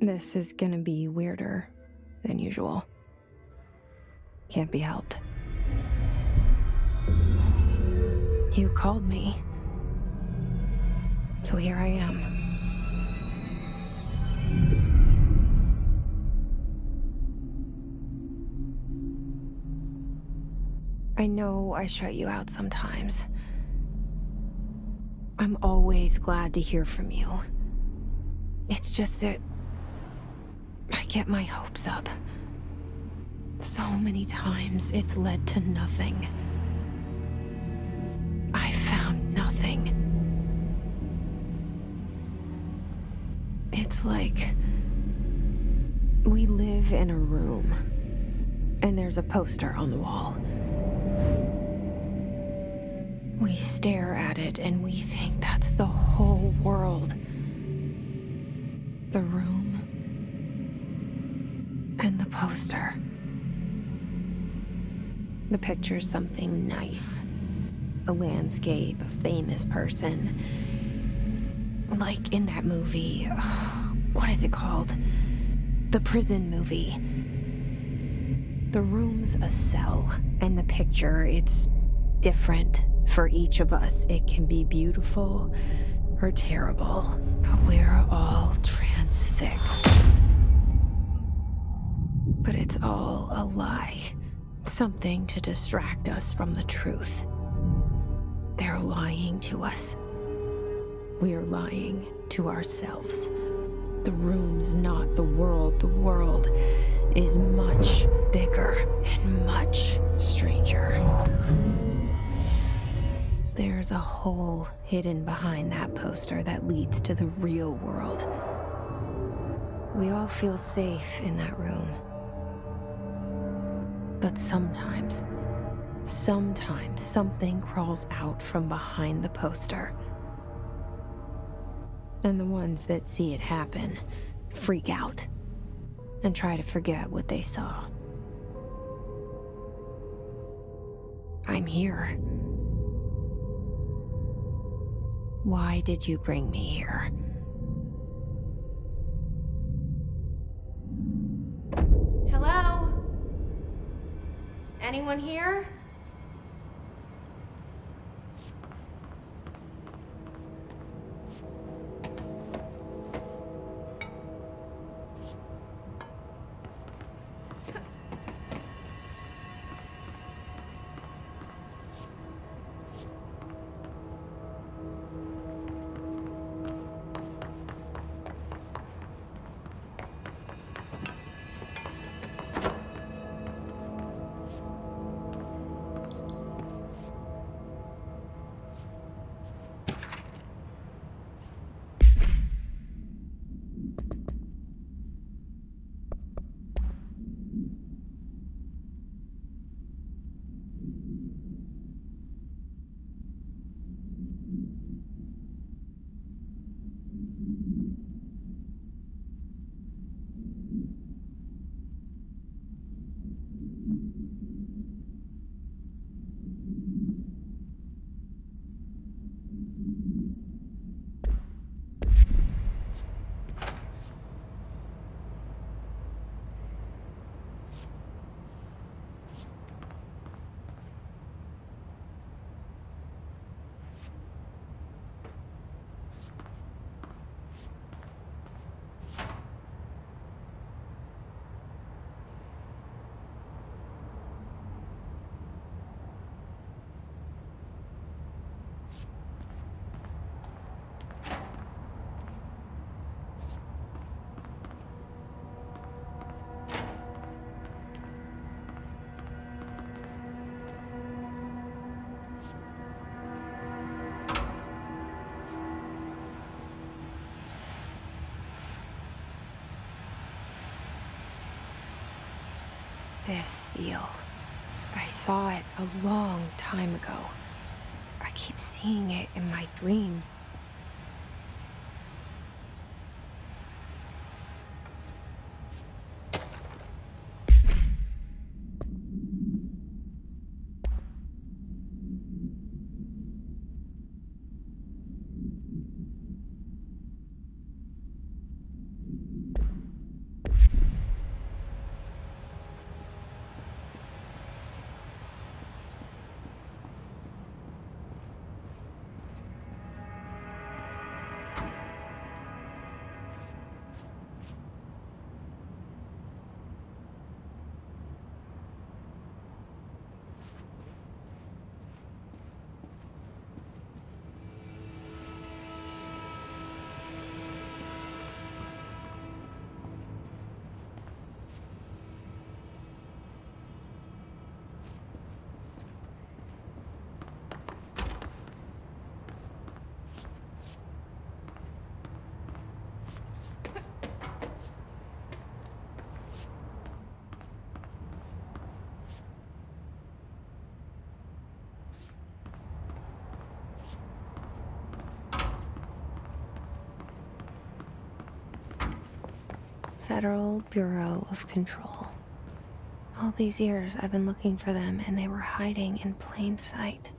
This is gonna be weirder than usual. Can't be helped. You called me. So here I am. I know I shut you out sometimes. I'm always glad to hear from you. It's just that I get my hopes up. So many times it's led to nothing. I found nothing. It's like we live in a room, and there's a poster on the wall. We stare at it and we think that's the whole world. The room and the poster. The picture's something nice. A landscape, a famous person. Like in that movie, what is it called? The prison movie. The room's a cell, and the picture, it's different for each of us. It can be beautiful or terrible, but we're all transfixed. But it's all a lie. Something to distract us from the truth. They're lying to us. We're lying to ourselves. The room's not the world. The world is much bigger and much stranger. There's a hole hidden behind that poster that leads to the real world. We all feel safe in that room. But sometimes something crawls out from behind the poster. And the ones that see it happen freak out and try to forget what they saw. I'm here. Why did you bring me here? Hello? Anyone here? This seal. I saw it a long time ago. I keep seeing it in my dreams. Federal Bureau of Control. All these years I've been looking for them, and they were hiding in plain sight.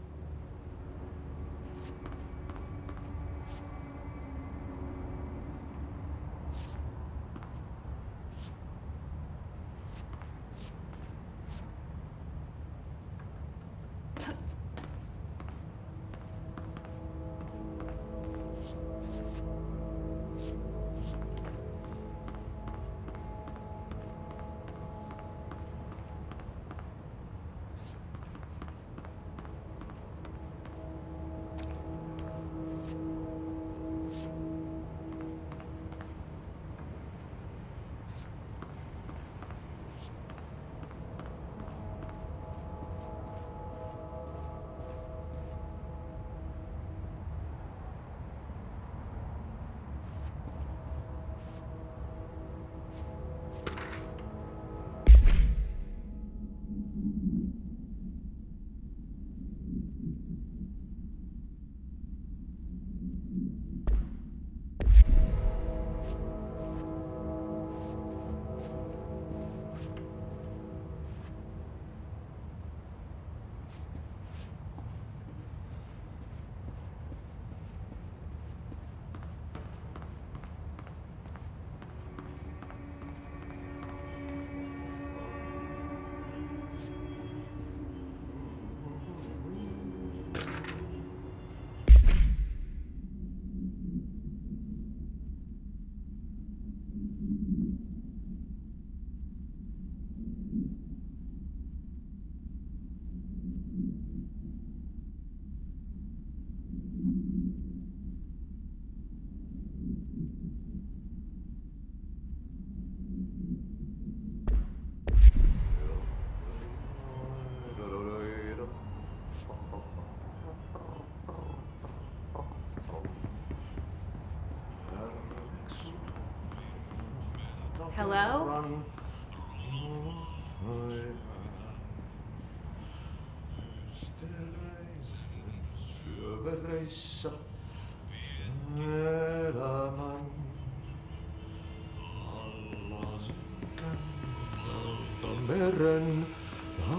Hello?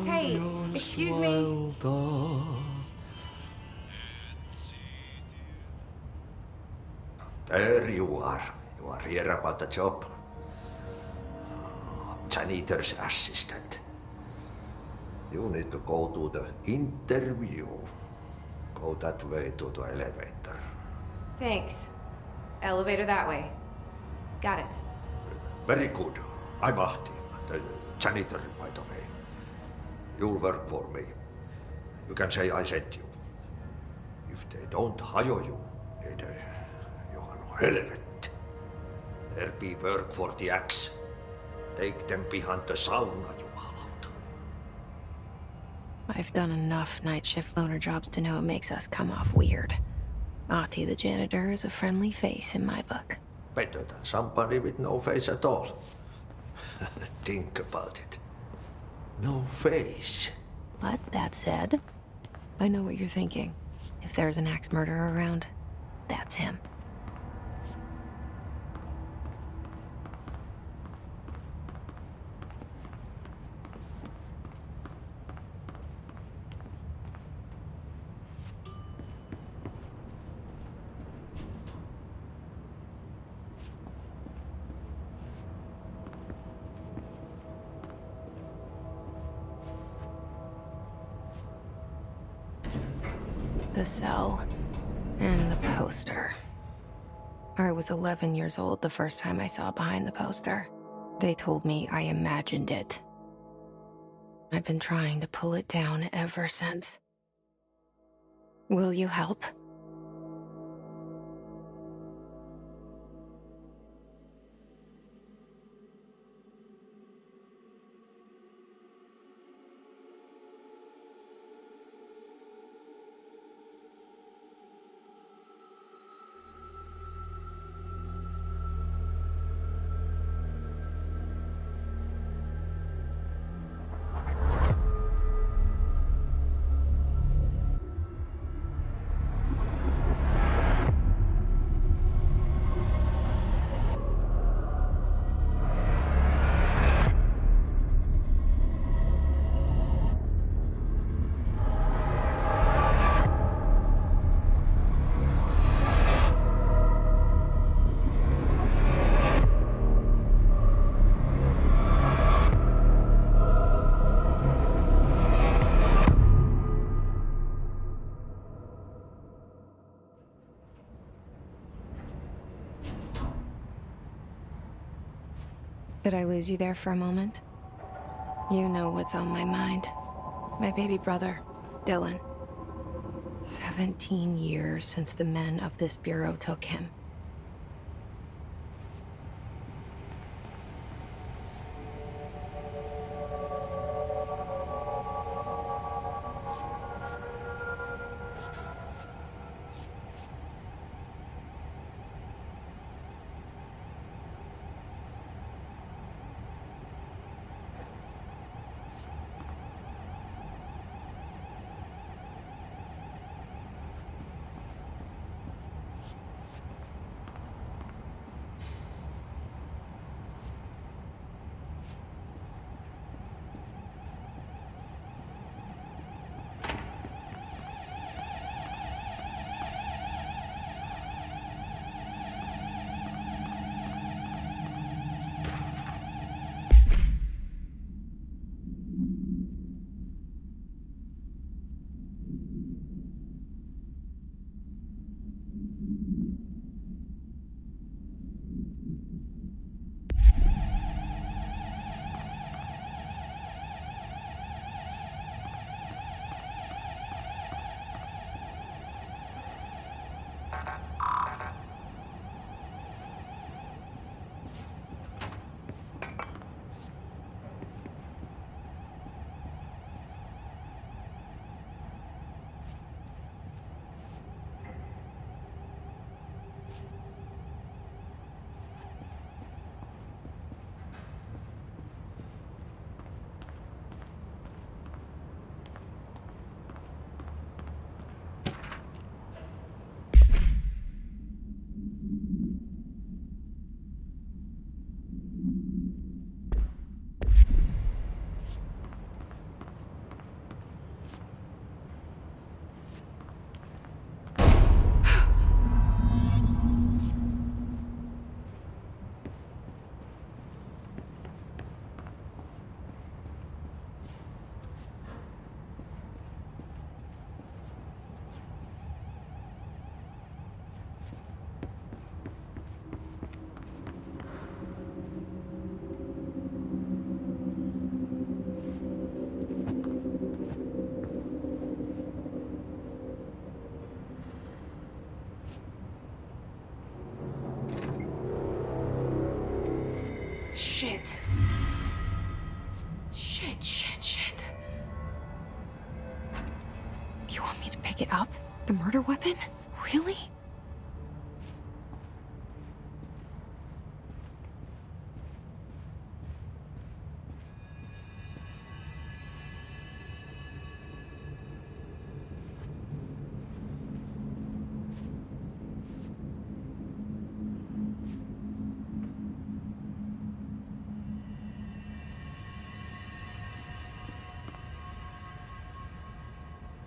Hey, excuse me. There you are. You are here about the job. Janitor's assistant. You need to go to the interview. Go that way to the elevator. Thanks. Elevator that way. Got it. Very good. I'm Ahti, the janitor, by the way. You'll work for me. You can say I sent you. If they don't hire you, then you are no helvet. There be work for the axe. Take them behind the sauna, jumalauta. I've done enough night shift loner jobs to know it makes us come off weird. Ahti the janitor is a friendly face in my book. Better than somebody with no face at all. Think about it. No face. But that said, I know what you're thinking. If there's an axe murderer around, that's him. The cell and the poster. I was 11 years old the first time I saw behind the poster. They told me I imagined it. I've been trying to pull it down ever since. Will you help? Did I lose you there for a moment? You know what's on my mind. My baby brother, Dylan. 17 years since the men of this bureau took him. Shit. Shit. You want me to pick it up? The murder weapon? Really?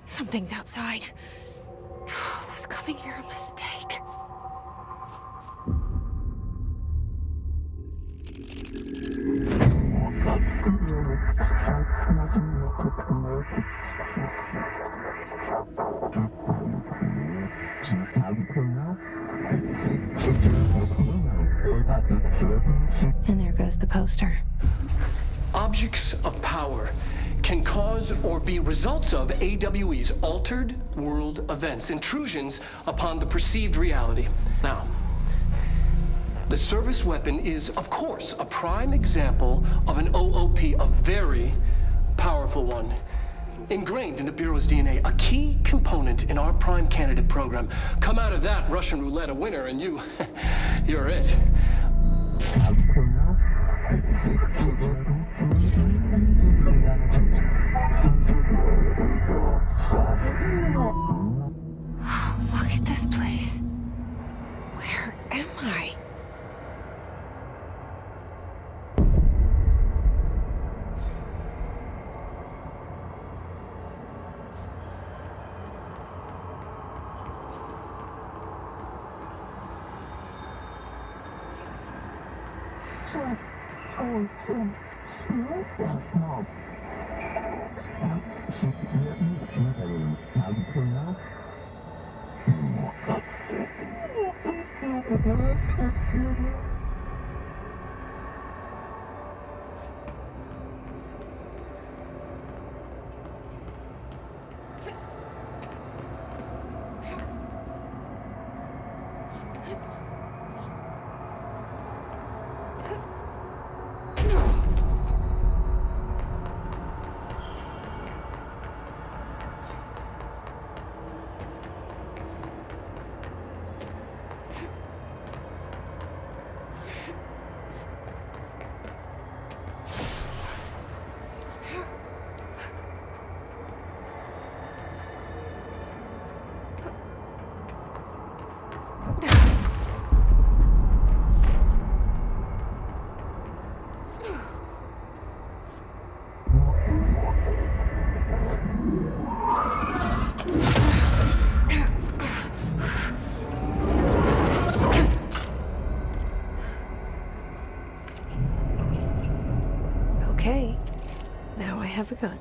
Something's outside. Was coming here a mistake? And there goes the poster. Objects of power can cause or be results of AWE's altered world events, intrusions upon the perceived reality. Now, the service weapon is, of course, a prime example of an OOP, a very powerful one. Ingrained in the Bureau's DNA, a key component in our prime candidate program. Come out of that Russian roulette a winner and you're it. Look at this place. Where am I? Now I have a gun.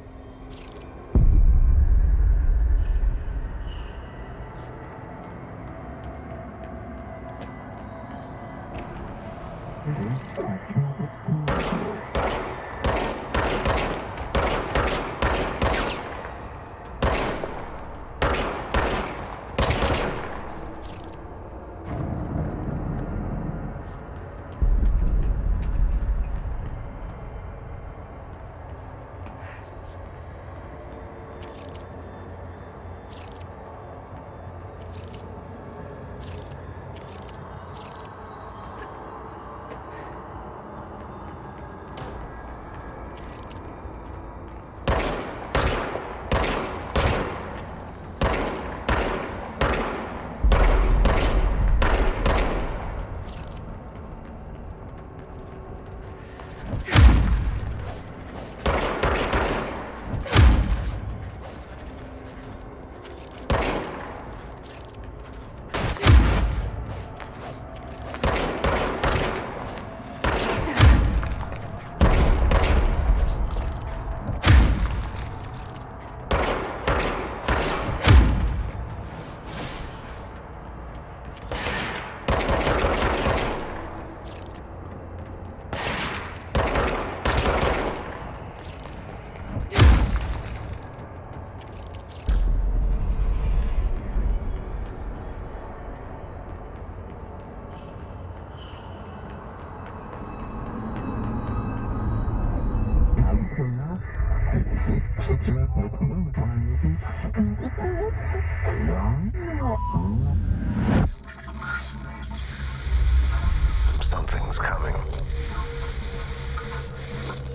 Something's coming.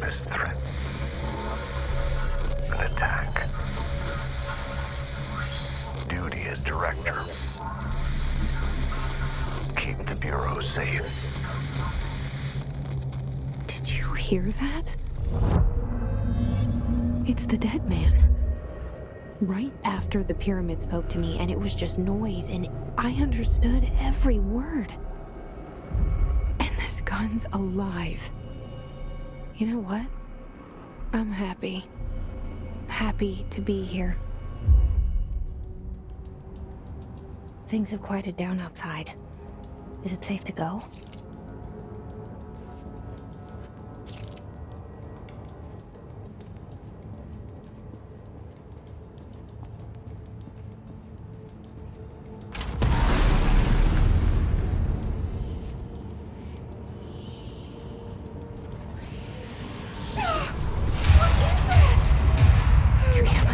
This threat. An attack. Duty as director. Keep the Bureau safe. Did you hear that? It's the dead man. Right after the pyramid spoke to me, and it was just noise, and I understood every word. And this gun's alive. You know what? I'm happy. Happy to be here. Things have quieted down outside. Is it safe to go?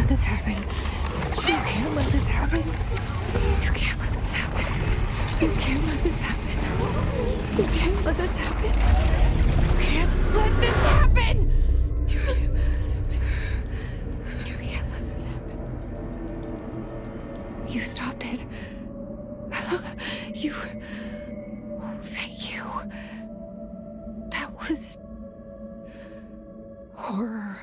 This happen. You can't let this happen. You can't let this happen. You can't let this happen. You can't let this happen. You can't let this happen. You can't let this happen. You can't let this happen. You stopped it. You. Oh, thank you. That was horror.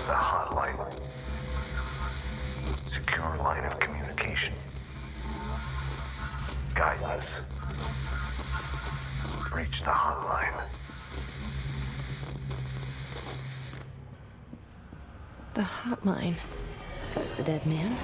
The hotline. Secure line of communication. Guidance. Reach the hotline. The hotline, says the dead man.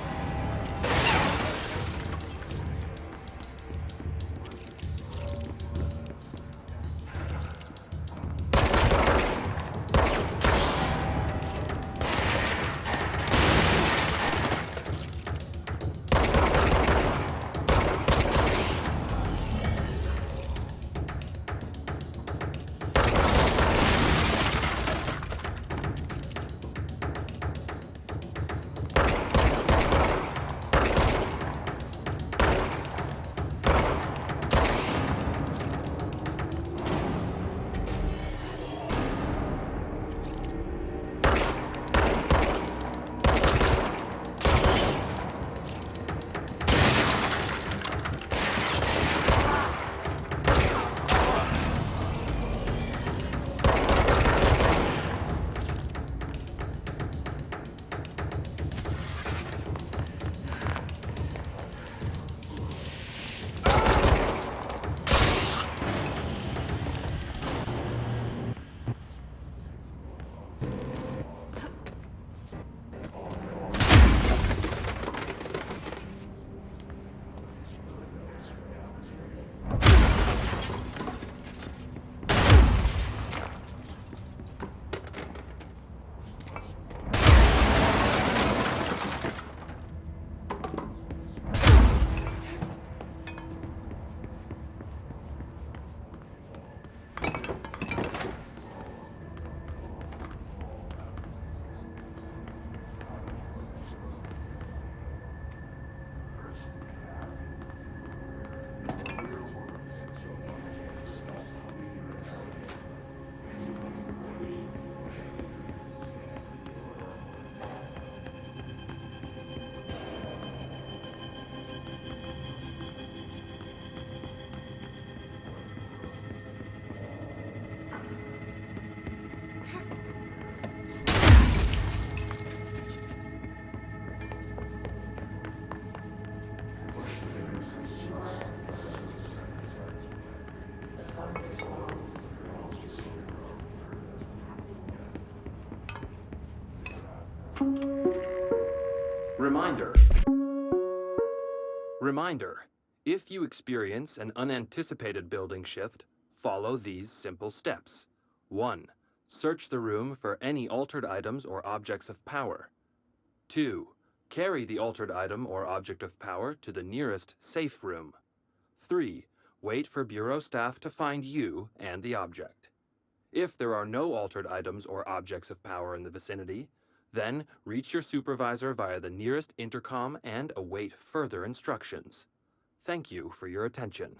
Reminder. Reminder. If you experience an unanticipated building shift, follow these simple steps. 1. Search the room for any altered items or objects of power. 2. Carry the altered item or object of power to the nearest safe room. 3. Wait for Bureau staff to find you and the object. If there are no altered items or objects of power in the vicinity, then reach your supervisor via the nearest intercom and await further instructions. Thank you for your attention.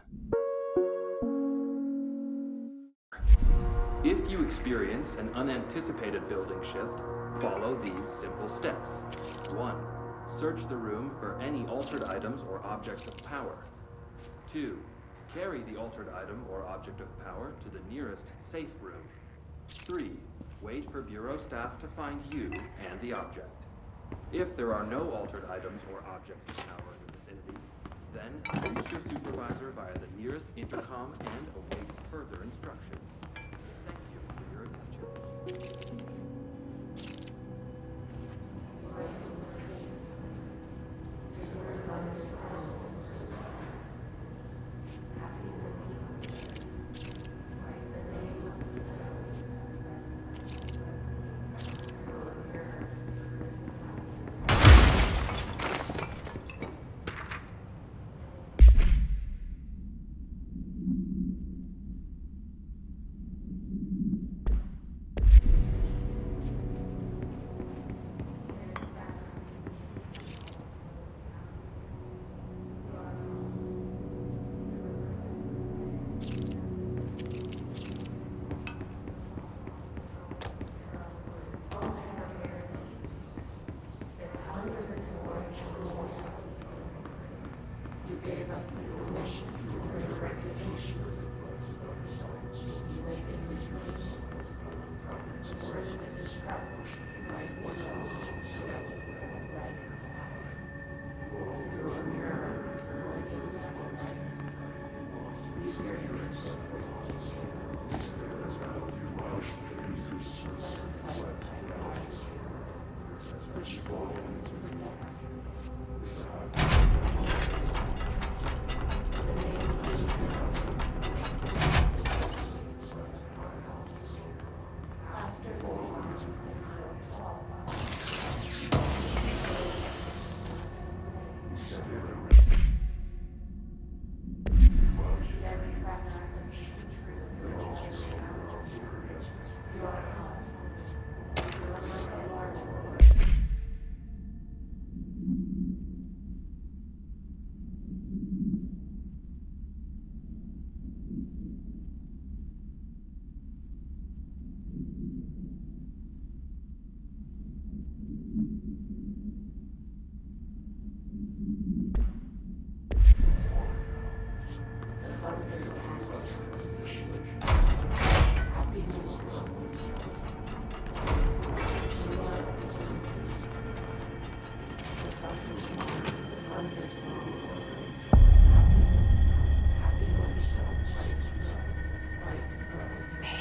If you experience an unanticipated building shift, follow these simple steps. 1. Search the room for any altered items or objects of power. 2. Carry the altered item or object of power to the nearest safe room. 3. Wait for Bureau staff to find you and the object. If there are no altered items or objects of power in the vicinity, then reach your supervisor via the nearest intercom and await further instructions. Thank you for your attention.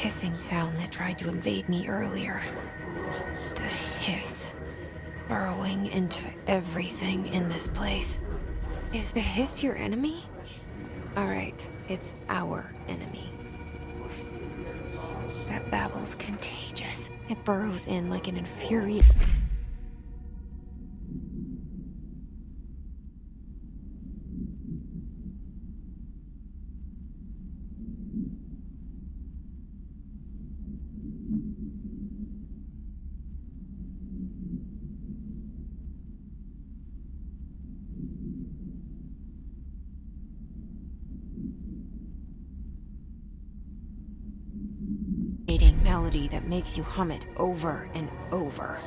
hissing sound that tried to invade me earlier. The hiss, burrowing into everything in this place. Is the hiss your enemy? Alright, it's our enemy. That babble's contagious. It burrows in like an infuriating... melody that makes you hum it over and over.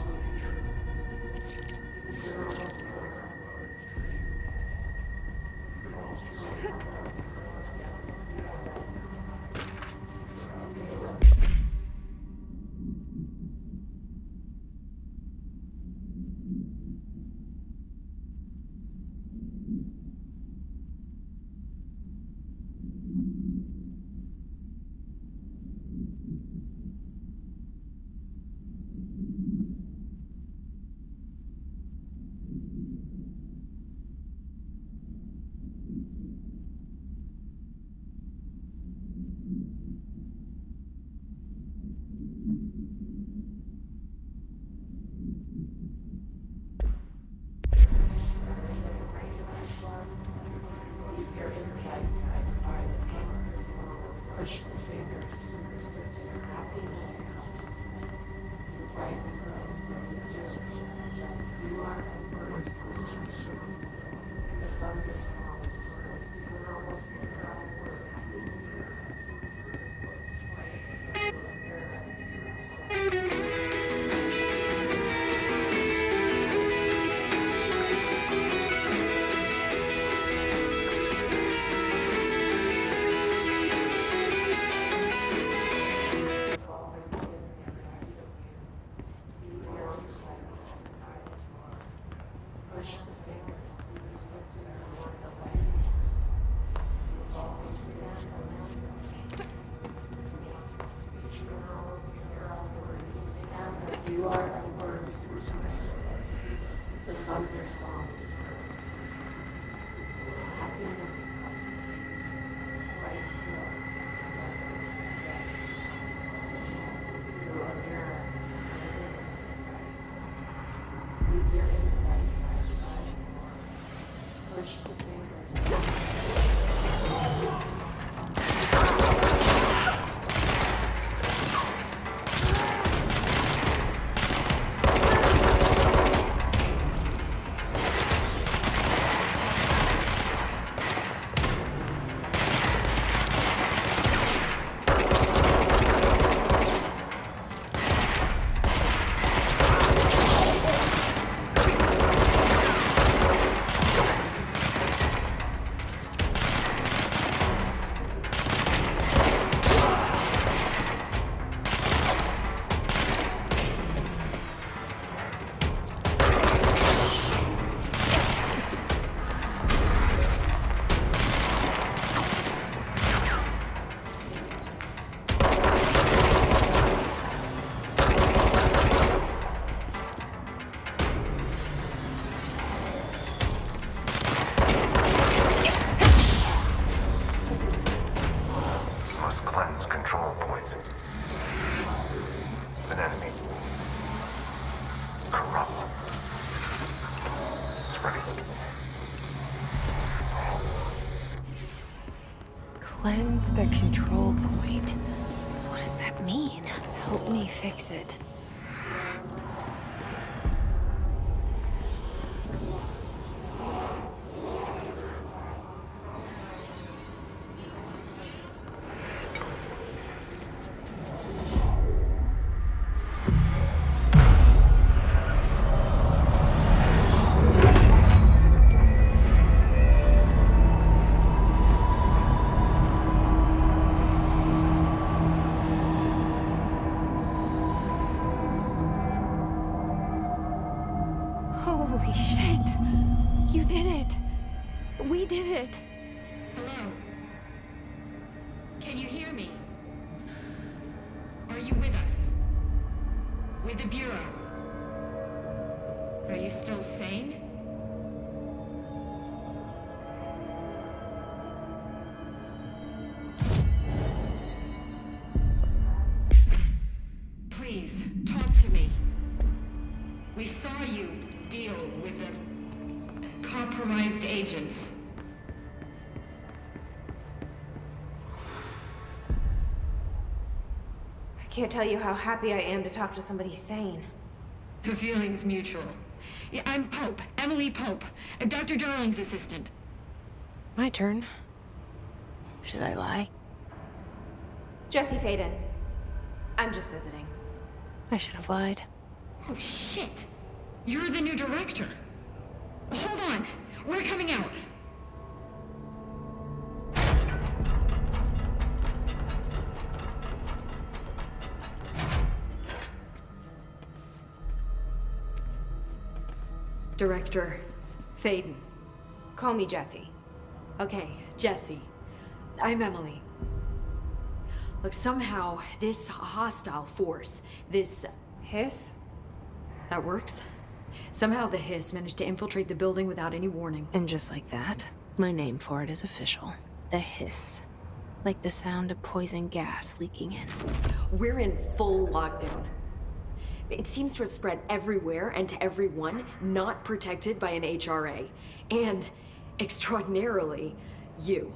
Cleanse the control point. What does that mean? Help me fix it. Holy shit! You did it! We did it! Hello? Can you hear me? you with us? With the Bureau? Are you still sane? Please, talk to me. We saw you deal with the compromised agents. I can't tell you how happy I am to talk to somebody sane. The feeling's mutual. Yeah, I'm Pope, Emily Pope, Dr. Darling's assistant. My turn. Should I lie? Jesse Faden. I'm just visiting. I should have lied. Oh, shit. You're the new director. Hold on. We're coming out. Director Faden. Call me Jesse. Okay, Jesse. I'm Emily. Look, somehow this hostile force, this... Hiss? That works? Somehow the hiss managed to infiltrate the building without any warning. And just like that, my name for it is official. The hiss. Like the sound of poison gas leaking in. We're in full lockdown. It seems to have spread everywhere and to everyone not protected by an HRA. And, extraordinarily, you.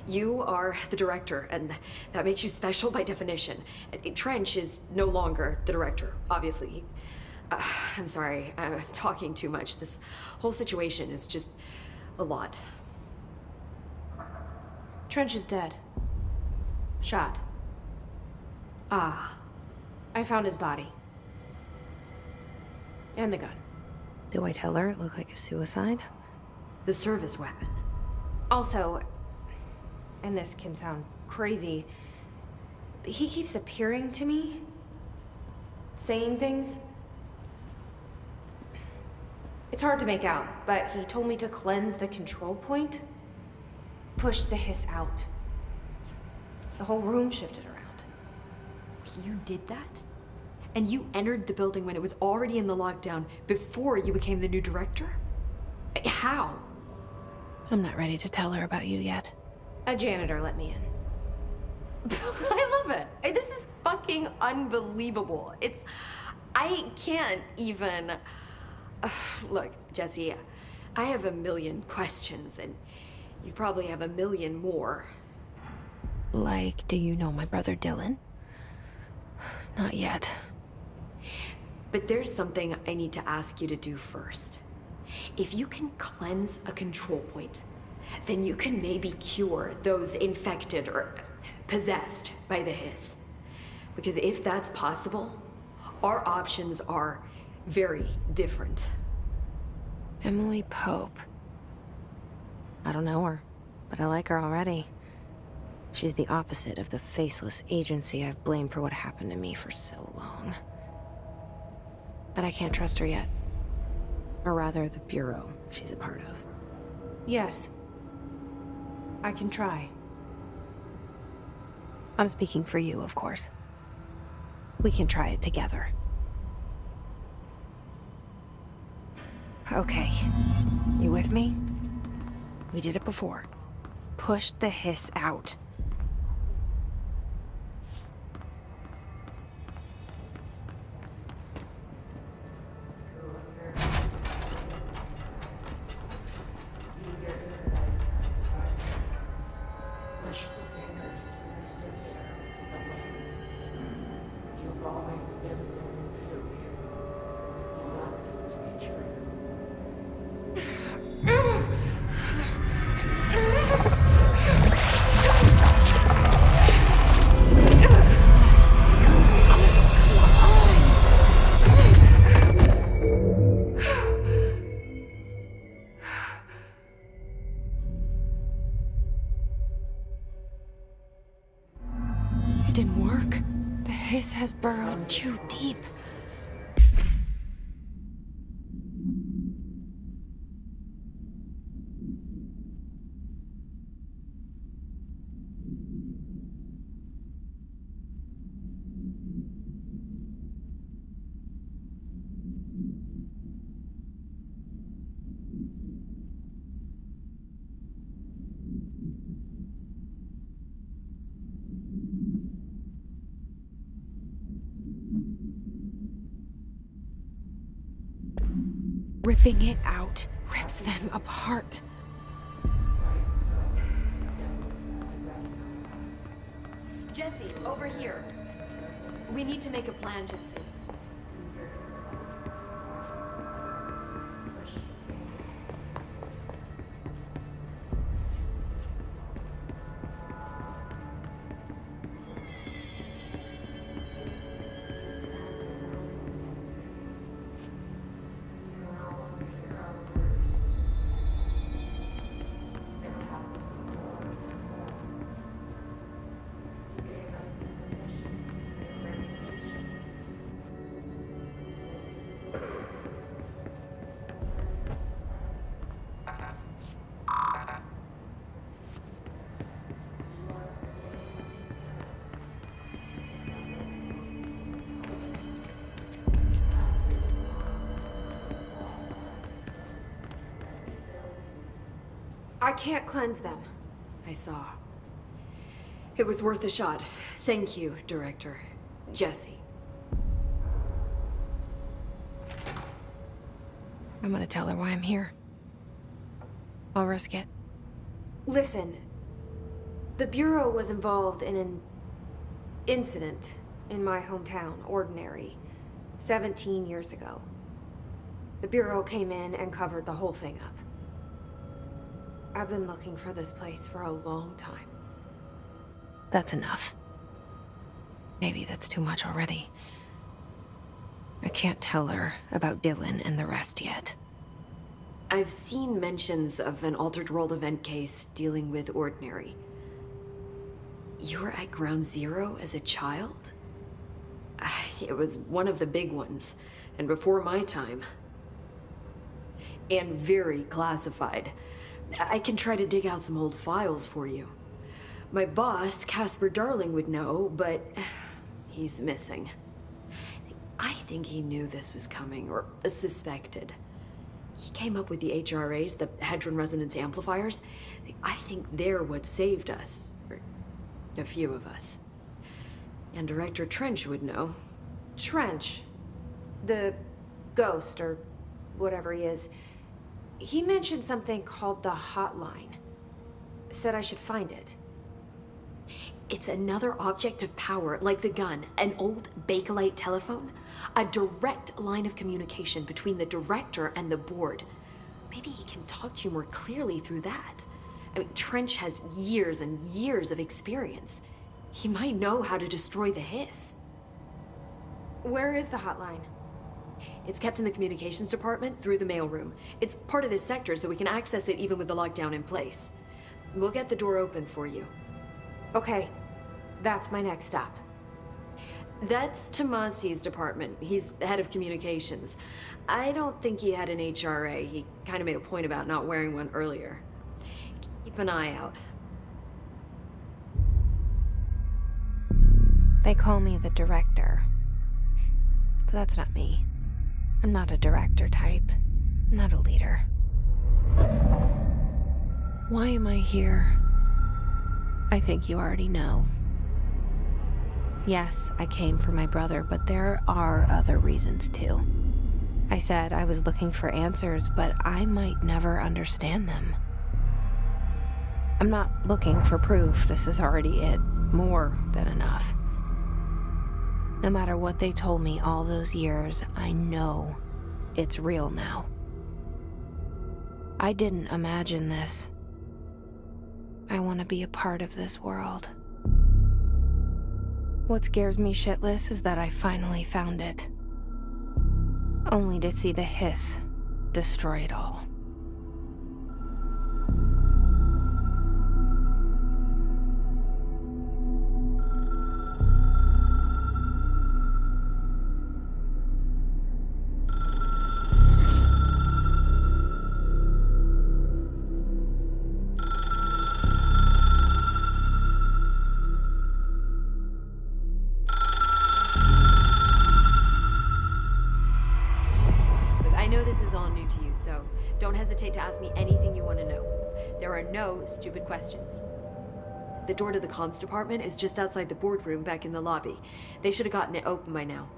You are the director, and that makes you special by definition. Trench is no longer the director, obviously. I'm sorry, I'm talking too much. This whole situation is just a lot. Trench is dead. Shot. Ah. I found his body. And the gun. Do I tell her it looked like a suicide? The service weapon. Also, and this can sound crazy, but he keeps appearing to me, saying things. It's hard to make out, but he told me to cleanse the control point, push the hiss out. The whole room shifted around. You did that? And you entered the building when it was already in the lockdown before you became the new director? How? I'm not ready to tell her about you yet. A janitor let me in. I love it. This is fucking unbelievable. I can't even... Look, Jesse, I have a million questions, and you probably have a million more. Like, do you know my brother Dylan? Not yet. But there's something I need to ask you to do first. If you can cleanse a control point, then you can maybe cure those infected or possessed by the hiss. Because if that's possible, our options are very different. Emily Pope. I don't know her, but I like her already. She's the opposite of the faceless agency I've blamed for what happened to me for so long. But I can't trust her yet. Or rather, the Bureau she's a part of. Yes. I can try. I'm speaking for you, of course. We can try it together. Okay. You with me? We did it before. Push the hiss out. It didn't work. The hiss has burrowed too deep. Ripping it out rips them apart. Jesse, over here. We need to make a plan, Jesse. I can't cleanse them. I saw. It was worth a shot. Thank you, Director. Jesse. I'm gonna tell her why I'm here. I'll risk it. Listen, the Bureau was involved in an incident in my hometown, Ordinary, 17 years ago. The Bureau came in and covered the whole thing up. I've been looking for this place for a long time. That's enough. Maybe that's too much already. I can't tell her about Dylan and the rest yet. I've seen mentions of an Altered World event case dealing with Ordinary. You were at Ground Zero as a child? It was one of the big ones, and before my time. And very classified. I can try to dig out some old files for you. My boss, Casper Darling, would know, but he's missing. I think he knew this was coming, or suspected. He came up with the HRAs, the Hadron Resonance Amplifiers. I think they're what saved us, or a few of us. And Director Trench would know. Trench, the ghost, or whatever he is, he mentioned something called the hotline. Said I should find it. It's another object of power, like the gun, an old Bakelite telephone. A direct line of communication between the director and the board. Maybe he can talk to you more clearly through that. I mean, Trench has years and years of experience. He might know how to destroy the hiss. Where is the hotline? It's kept in the communications department through the mailroom. It's part of this sector, so we can access it even with the lockdown in place. We'll get the door open for you. Okay, that's my next stop. That's Tomasi's department. He's head of communications. I don't think he had an HRA. He kind of made a point about not wearing one earlier. Keep an eye out. They call me the director. But that's not me. I'm not a director type. I'm not a leader. Why am I here? I think you already know. Yes, I came for my brother, but there are other reasons too. I said I was looking for answers, but I might never understand them. I'm not looking for proof. This is already it. More than enough. No matter what they told me all those years, I know it's real now. I didn't imagine this. I want to be a part of this world. What scares me shitless is that I finally found it. Only to see the hiss destroy it all. Don't hesitate to ask me anything you want to know. There are no stupid questions. The door to the comms department is just outside the boardroom back in the lobby. They should have gotten it open by now.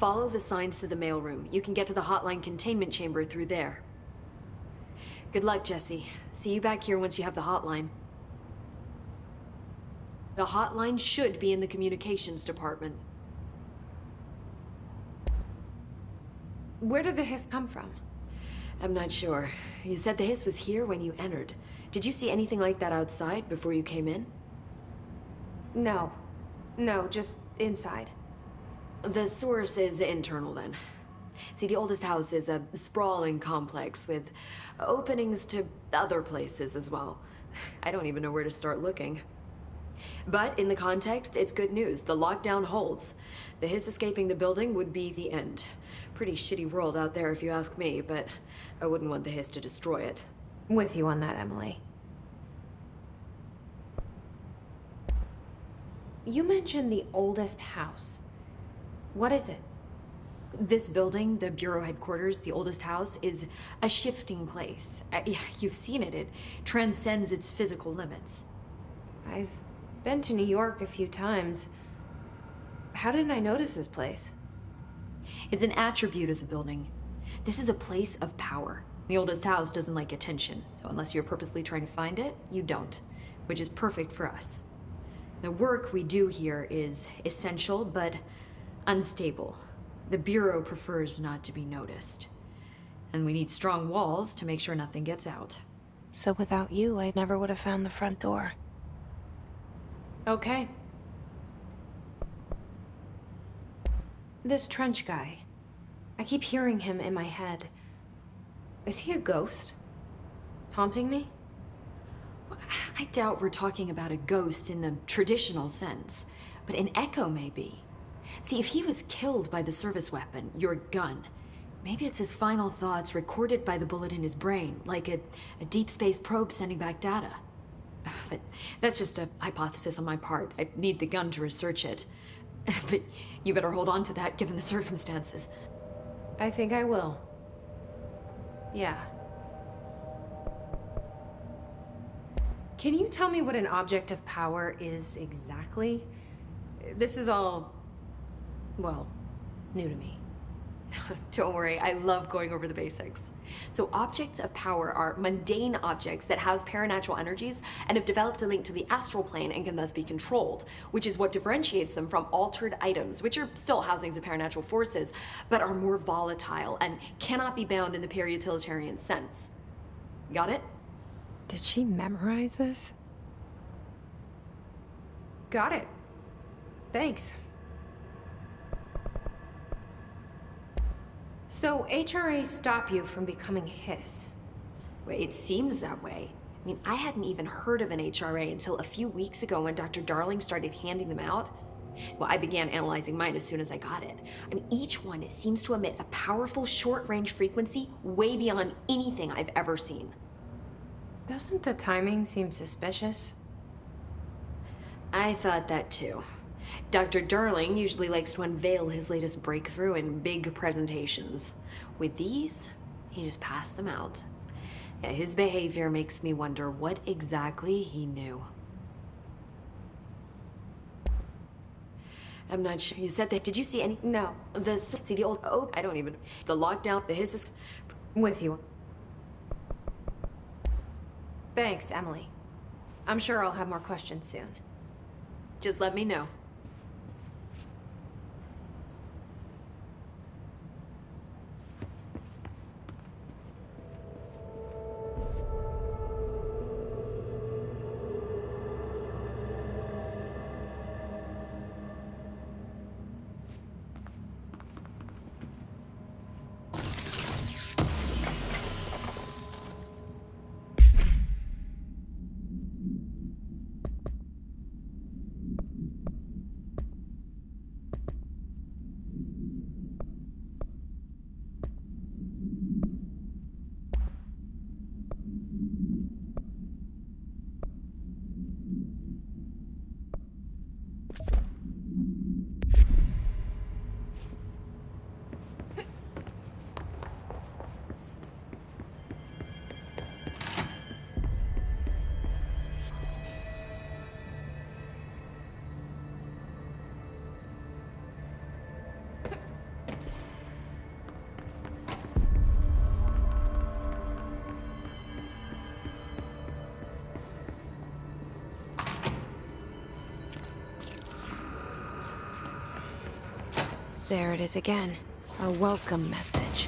Follow the signs to the mailroom. You can get to the hotline containment chamber through there. Good luck, Jesse. See you back here once you have the hotline. The hotline should be in the communications department. Where did the hiss come from? I'm not sure. You said the hiss was here when you entered. Did you see anything like that outside before you came in? No. No, just inside. The source is internal then. See, the oldest house is a sprawling complex with openings to other places as well. I don't even know where to start looking. But in the context, it's good news. The lockdown holds. The hiss escaping the building would be the end. Pretty shitty world out there if you ask me, but I wouldn't want the hiss to destroy it. With you on that, Emily. You mentioned the oldest house. What is it? This building, the Bureau headquarters, the oldest house, is a shifting place. You've seen it. It transcends its physical limits. I've been to New York a few times. How didn't I notice this place? It's an attribute of the building. This is a place of power. The oldest house doesn't like attention, so unless you're purposely trying to find it, you don't, which is perfect for us. The work we do here is essential, but unstable. The Bureau prefers not to be noticed. And we need strong walls to make sure nothing gets out. So without you, I never would have found the front door. Okay. This Trench guy. I keep hearing him in my head. Is he a ghost? Haunting me? I doubt we're talking about a ghost in the traditional sense, but an echo maybe. See, if he was killed by the service weapon, your gun, maybe it's his final thoughts recorded by the bullet in his brain, like a deep space probe sending back data. But that's just a hypothesis on my part. I need the gun to research it. But you better hold on to that given the circumstances. I think I will. Yeah. Can you tell me what an object of power is exactly? This is all, well, new to me. Don't worry, I love going over the basics. So objects of power are mundane objects that house paranatural energies and have developed a link to the astral plane and can thus be controlled, which is what differentiates them from altered items, which are still housings of paranatural forces, but are more volatile and cannot be bound in the peri-utilitarian sense. Got it? Did she memorize this? Got it. Thanks. So HRAs stop you from becoming Hiss. Well, it seems that way. I mean, I hadn't even heard of an HRA until a few weeks ago when Dr. Darling started handing them out. Well, I began analyzing mine as soon as I got it. I mean, each one seems to emit a powerful short-range frequency way beyond anything I've ever seen. Doesn't the timing seem suspicious? I thought that too. Dr. Darling usually likes to unveil his latest breakthrough in big presentations. With these, he just passed them out. Yeah, his behavior makes me wonder what exactly he knew. I'm not sure. You said that. Did you see any? No. See the old. Oh, I don't even. The lockdown. The hisses. With you. Thanks, Emily. I'm sure I'll have more questions soon. Just let me know. There it is again. A welcome message.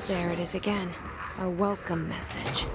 There it is again. A welcome message.